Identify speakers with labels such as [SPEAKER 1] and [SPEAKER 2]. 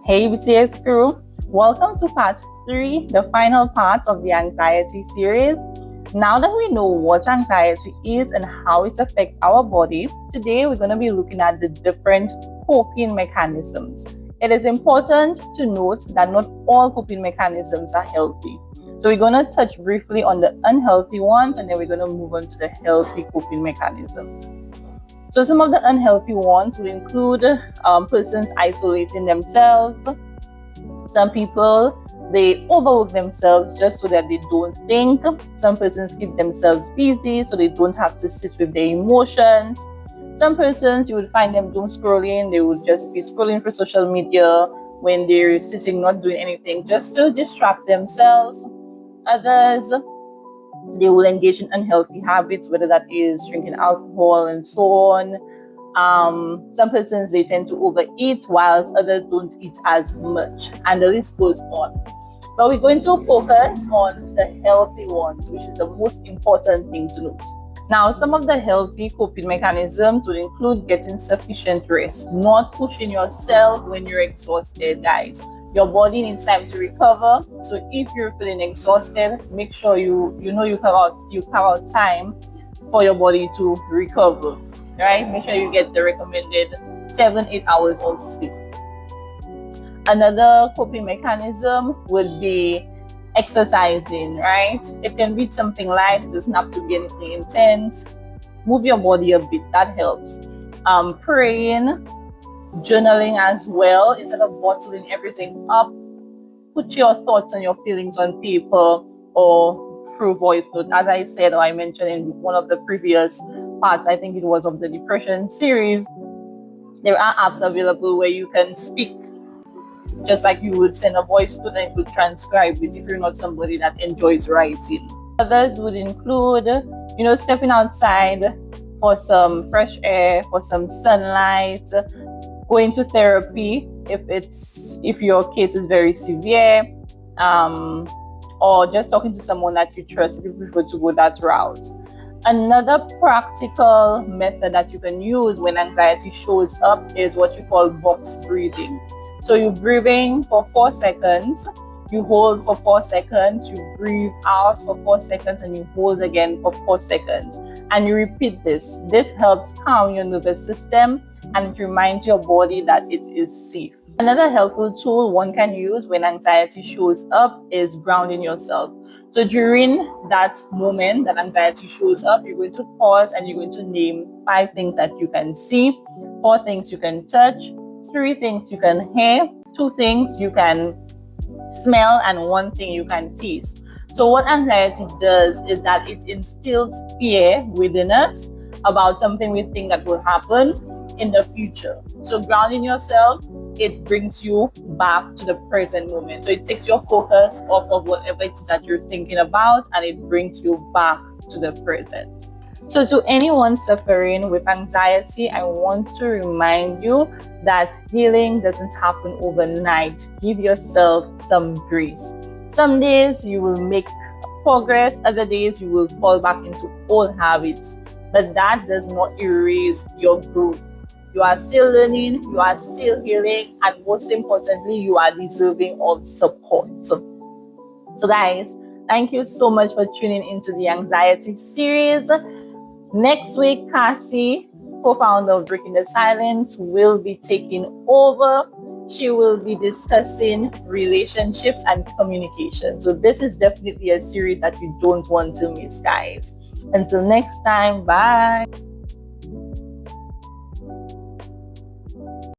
[SPEAKER 1] Hey BTS crew, welcome to part 3, the final part of the anxiety series. Now that we know what anxiety is and how it affects our body, today we're going to be looking at the different coping mechanisms. It is important to note that not all coping mechanisms are healthy. So we're going to touch briefly on the unhealthy ones and then we're going to move on to the healthy coping mechanisms. So some of the unhealthy ones will include persons isolating themselves. Some people, they overwork themselves just so that they don't think. Some persons keep themselves busy so they don't have to sit with their emotions. Some persons, you would find them doom scrolling. They would just be scrolling for social media when they're sitting not doing anything just to distract themselves. Others, they will engage in unhealthy habits, whether that is drinking alcohol and so on. Some persons, they tend to overeat, whilst others don't eat as much, and the list goes on. But we're going to focus on the healthy ones, which is the most important thing to note. Now, some of the healthy coping mechanisms will include getting sufficient rest, not pushing yourself when you're exhausted, guys. Your body needs time to recover. So if you're feeling exhausted, make sure you carve out time for your body to recover. Right? Make sure you get the recommended 7-8 hours of sleep. Another coping mechanism would be exercising, right? It can be something light, it doesn't have to be anything intense. Move your body a bit, that helps. Praying, journaling as well, instead of bottling everything up. Put your thoughts and your feelings on paper or through voice note. As I said, or I mentioned in one of the previous parts, I think it was of the depression series, there are apps available where you can speak just like you would send a voice note and it would transcribe it if you're not somebody that enjoys writing. Others would include, stepping outside for some fresh air, for some sunlight, going to therapy if your case is very severe, or just talking to someone that you trust if you prefer to go that route. Another practical method that you can use when anxiety shows up is what you call box breathing. So you breathe in for 4 seconds, you hold for 4 seconds, you breathe out for 4 seconds, and you hold again for 4 seconds. And you repeat this. This helps calm your nervous system and it reminds your body that it is safe. Another helpful tool one can use when anxiety shows up is grounding yourself. So during that moment that anxiety shows up, you're going to pause and you're going to name 5 things that you can see, 4 things you can touch, 3 things you can hear, 2 things you can smell, and 1 thing you can taste. So what anxiety does is that it instills fear within us about something we think that will happen in the future. So grounding yourself, it brings you back to the present moment. So it takes your focus off of whatever it is that you're thinking about and it brings you back to the present. So to anyone suffering with anxiety, I want to remind you that healing doesn't happen overnight. Give yourself some grace. Some days you will make progress, other days you will fall back into old habits, but that does not erase your growth. You are still learning, you are still healing, and most importantly, you are deserving of support. So guys, thank you so much for tuning into the anxiety series. Next week, Cassie, co-founder of Breaking the Silence, will be taking over. She will be discussing relationships and communication. So this is definitely a series that you don't want to miss, guys. Until next time, bye.